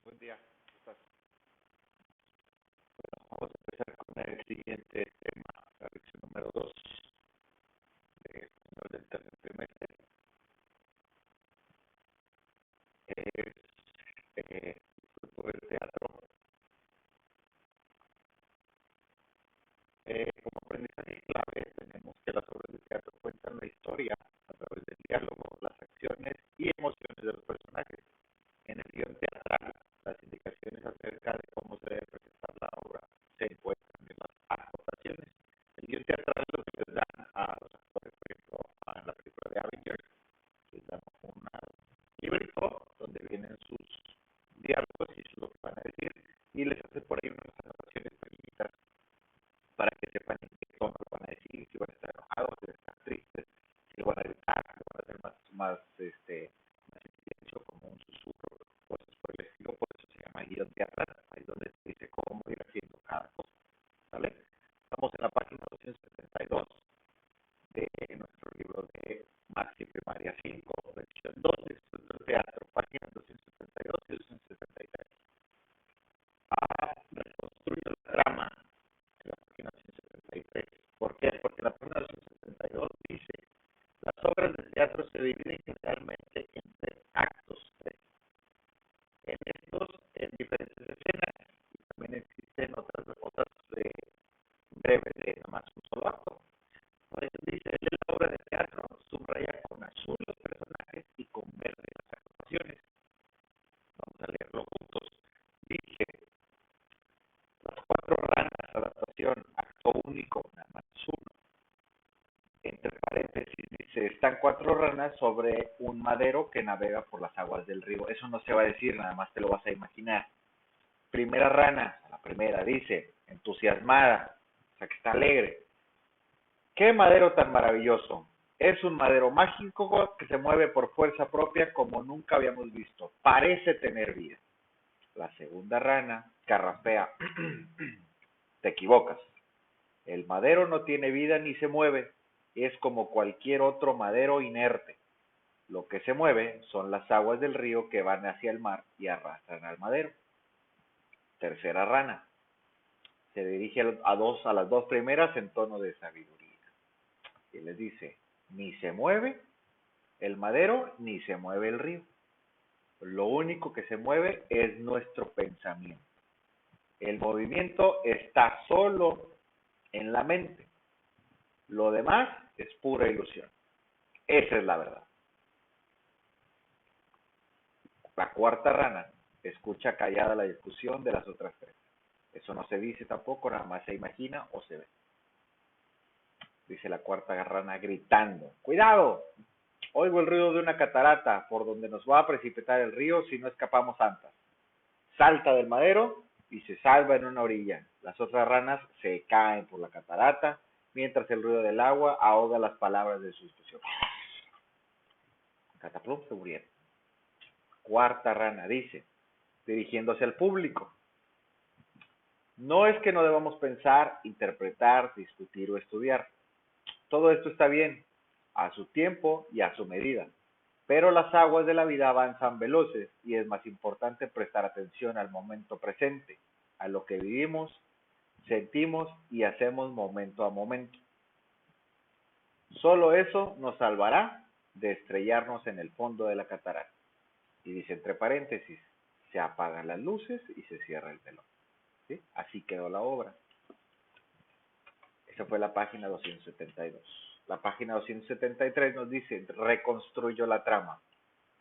Buen día, ¿cómo estás? Vamos a empezar con el siguiente tema, la lección número 2 de español del tercer trimestre. Es fruto del teatro. Como aprendizaje clave, tenemos que las obras de teatro cuentan la historia a través del diálogo, las acciones y emociones de los personajes. En el guión teatral, las indicaciones acerca de cómo se debe presentar la obra se encuentran en las acotaciones. El guión teatral lo que les dan a los actores, por ejemplo, a la película de Avengers, les dan un librito donde vienen sus diálogos y lo que van a decir, y les hace por ahí unas anotaciones pequeñitas para que sepan en qué tono lo van a decir, si van a estar enojados, si van a estar tristes, si lo van a gritar, si lo van a hacer más intenso, como un susurro, cosas por el estilo. Por eso se llama guión teatral, ahí es donde dice cómo ir haciendo cada cosa, ¿vale? Estamos en la página 272 de nuestro libro de Maxi Primaria 5, versión 2 de Estudio de Teatro, páginas 272 y 273. Reconstruyo la trama en la página 173. ¿Por qué? Porque la página 172 dice: las obras de teatro se dividen generalmente en tres actos. En estos, en diferentes escenas, y también existen otras breves de nada más un solo acto. Por eso dice: la obra de teatro subraya con azul los personajes y con verde las actuaciones. Vamos a leerlo juntos. Dice: las cuatro ranas, adaptación, acto único, nada más uno. Entre paréntesis dice: están cuatro ranas sobre un madero que navega por las aguas del río. Eso no se va a decir, nada más te lo vas a imaginar. Primera rana, la primera, dice, entusiasmada, o sea que está alegre. ¡Qué madero tan maravilloso! Es un madero mágico que se mueve por fuerza propia como nunca habíamos visto. Parece tener vida. La segunda rana carraspea. Te equivocas. El madero no tiene vida ni se mueve. Es como cualquier otro madero inerte. Lo que se mueve son las aguas del río que van hacia el mar y arrastran al madero. Tercera rana. Se dirige a las dos primeras en tono de sabiduría. Y les dice: ni se mueve el madero ni se mueve el río. Lo único que se mueve es nuestro pensamiento. El movimiento está solo en la mente. Lo demás es pura ilusión. Esa es la verdad. La cuarta rana escucha callada la discusión de las otras tres. Eso no se dice tampoco, nada más se imagina o se ve. Dice la cuarta rana gritando: ¡cuidado! Oigo el ruido de una catarata por donde nos va a precipitar el río si no escapamos antes. Salta del madero y se salva en una orilla. Las otras ranas se caen por la catarata mientras el ruido del agua ahoga las palabras de su discusión. Cataplum, se murieron. Cuarta rana dice, dirigiéndose al público: no es que no debamos pensar, interpretar, discutir o estudiar. Todo esto está bien, a su tiempo y a su medida. Pero las aguas de la vida avanzan veloces y es más importante prestar atención al momento presente, a lo que vivimos, sentimos y hacemos momento a momento. Solo eso nos salvará de estrellarnos en el fondo de la catarata. Y dice entre paréntesis: se apagan las luces y se cierra el telón. ¿Sí? Así quedó la obra. Esa fue la página 272. La página 273 nos dice: reconstruyo la trama.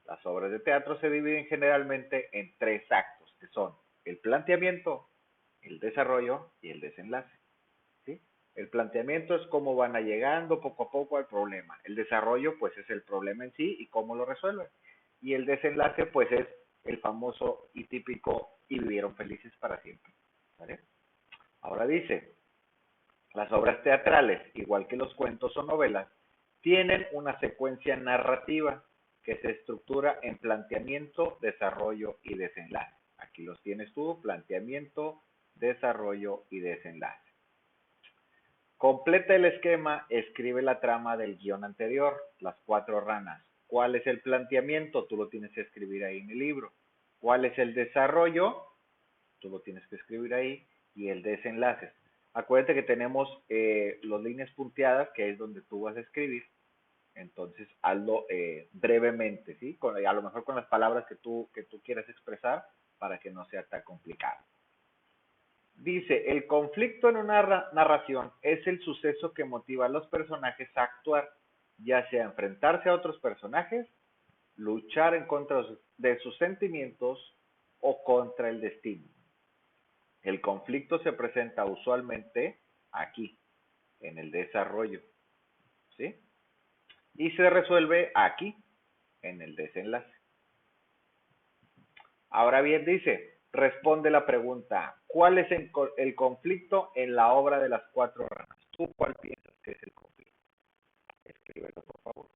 Las obras de teatro se dividen generalmente en tres actos, que son el planteamiento, el desarrollo y el desenlace. ¿Sí? El planteamiento es cómo van llegando poco a poco al problema. El desarrollo, pues, es el problema en sí y cómo lo resuelven. Y el desenlace, pues, es el famoso y típico "y vivieron felices para siempre". ¿Vale? Ahora dice: las obras teatrales, igual que los cuentos o novelas, tienen una secuencia narrativa que se estructura en planteamiento, desarrollo y desenlace. Aquí los tienes tú: planteamiento, desarrollo y desenlace. Completa el esquema, escribe la trama del guión anterior, las cuatro ranas. ¿Cuál es el planteamiento? Tú lo tienes que escribir ahí en el libro. ¿Cuál es el desarrollo? Tú lo tienes que escribir ahí. Y el desenlace. Acuérdate que tenemos las líneas punteadas, que es donde tú vas a escribir. Entonces, hazlo brevemente, ¿sí? A lo mejor con las palabras que tú quieras expresar para que no sea tan complicado. Dice, el conflicto en una narración es el suceso que motiva a los personajes a actuar, ya sea enfrentarse a otros personajes, luchar en contra de sus sentimientos o contra el destino. El conflicto se presenta usualmente aquí, en el desarrollo, ¿sí? Y se resuelve aquí, en el desenlace. Ahora bien, dice, responde la pregunta, ¿cuál es el conflicto en la obra de las cuatro ranas? ¿Tú cuál piensas que es el conflicto? Escríbelo, por favor.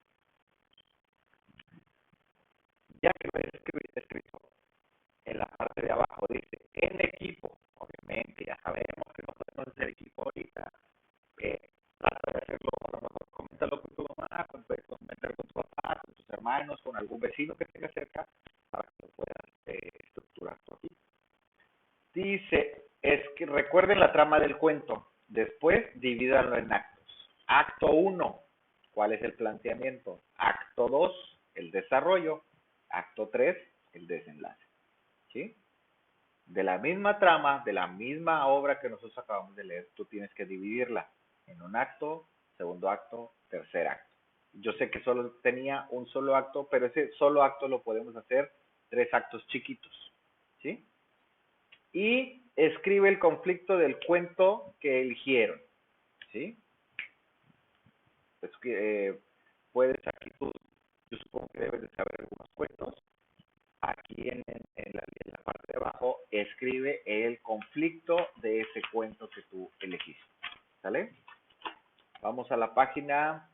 Ya que lo he escrito en la parte de abajo, dice, en equipo, obviamente, ya sabemos que no podemos hacer equipo ahorita, trata de hacerlo, a lo mejor coméntalo con tu mamá, coméntalo con tu papá, con tus hermanos, con algún vecino que tenga cerca, para que lo puedas estructurar tú aquí. Dice, es que recuerden la trama del cuento, después divídanlo en actos. Acto 1, ¿cuál es el planteamiento? Acto 2, el desarrollo. Acto 3, el desenlace. ¿Sí? De la misma trama, de la misma obra que nosotros acabamos de leer, tú tienes que dividirla en un acto, segundo acto, tercer acto. Yo sé que solo tenía un solo acto, pero ese solo acto lo podemos hacer 3 actos chiquitos, ¿sí? Y escribe el conflicto del cuento que eligieron, ¿sí? Pues que puedes aquí tú, yo supongo que debes de saber algunos cuentos. Aquí en la parte de abajo escribe el conflicto de ese cuento que tú elegiste, ¿sale? Vamos a la página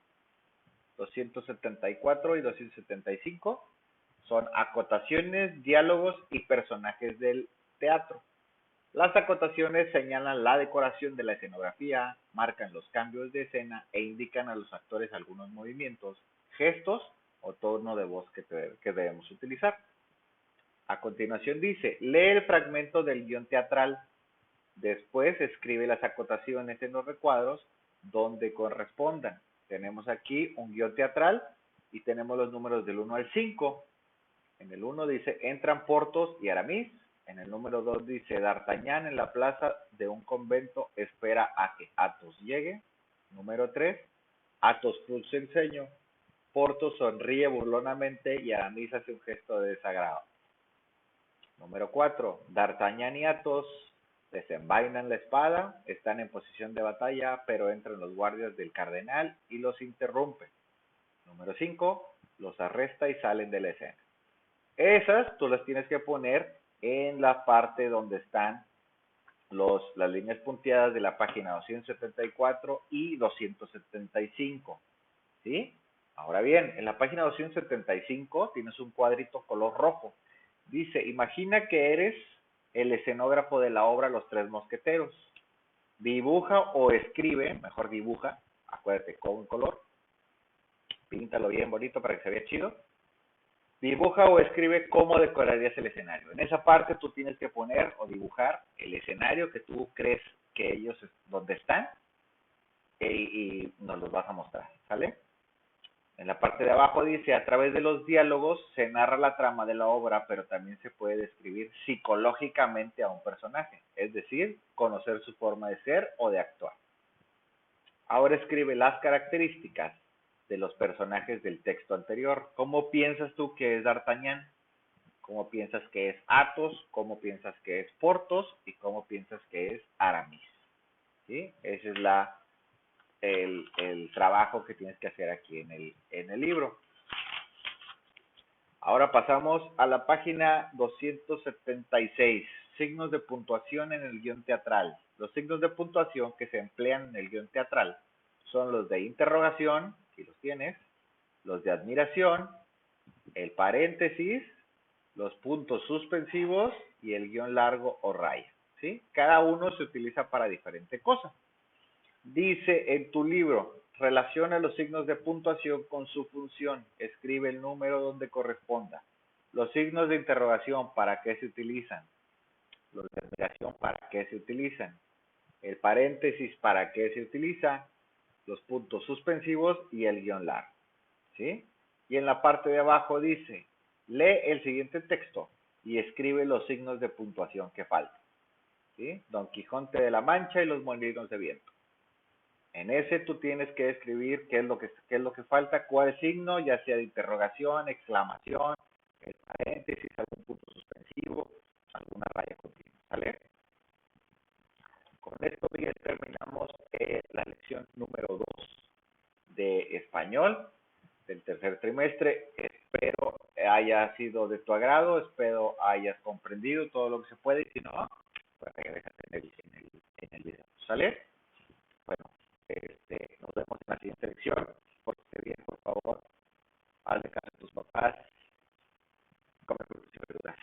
274 y 275. Son acotaciones, diálogos y personajes del teatro. Las acotaciones señalan la decoración de la escenografía, marcan los cambios de escena e indican a los actores algunos movimientos, gestos o tono de voz que debemos utilizar. A continuación dice, lee el fragmento del guión teatral, después escribe las acotaciones en los recuadros donde correspondan. Tenemos aquí un guión teatral y tenemos los números del 1 al 5. En el 1 dice, entran Porthos y Aramis. En el número 2 dice, D'Artagnan en la plaza de un convento espera a que Athos llegue. Número 3, Athos frunce el ceño. Porthos sonríe burlonamente y Aramis hace un gesto de desagrado. Número 4, D'Artagnan y Athos desenvainan la espada, están en posición de batalla, pero entran los guardias del cardenal y los interrumpen. Número 5, los arresta y salen de la escena. Esas tú las tienes que poner en la parte donde están las líneas punteadas de la página 274 y 275. ¿Sí? Ahora bien, en la página 275 tienes un cuadrito color rojo. Dice, imagina que eres el escenógrafo de la obra Los Tres Mosqueteros. Dibuja o escribe, mejor dibuja, acuérdate, con color. Píntalo bien bonito para que se vea chido. Dibuja o escribe cómo decorarías el escenario. En esa parte tú tienes que poner o dibujar el escenario que tú crees que ellos, donde están, y nos los vas a mostrar, ¿sale? En la parte de abajo dice, a través de los diálogos se narra la trama de la obra, pero también se puede describir psicológicamente a un personaje, es decir, conocer su forma de ser o de actuar. Ahora escribe las características de los personajes del texto anterior. ¿Cómo piensas tú que es D'Artagnan? ¿Cómo piensas que es Athos? ¿Cómo piensas que es Porthos? ¿Y cómo piensas que es Aramis? ¿Sí? Ese es el trabajo que tienes que hacer aquí en el libro. Ahora pasamos a la página 276, signos de puntuación en el guión teatral. Los signos de puntuación que se emplean en el guión teatral son los de interrogación, si los tienes, los de admiración, el paréntesis, los puntos suspensivos y el guión largo o raya, ¿sí? Cada uno se utiliza para diferente cosa. Dice en tu libro, relaciona los signos de puntuación con su función. Escribe el número donde corresponda. Los signos de interrogación, ¿para qué se utilizan? Los de admiración, ¿para qué se utilizan? El paréntesis, ¿para qué se utiliza? Los puntos suspensivos y el guión largo, ¿sí? Y en la parte de abajo dice, lee el siguiente texto y escribe los signos de puntuación que faltan, ¿sí? Don Quijote de la Mancha y los molinos de viento. En ese tú tienes que escribir qué es lo que falta, cuál signo, ya sea de interrogación, exclamación, el paréntesis, algún punto suspensivo, alguna raya continua, ¿sale? Con esto ya terminamos la lección número 2 de español del tercer trimestre. Espero haya sido de tu agrado, espero hayas comprendido todo lo que se puede y si no, pues regrésate en el video. ¿Sale? Bueno, nos vemos en la siguiente lección. Pórtate bien, por favor. Hazle caso a tus papás. Come frutas y verduras.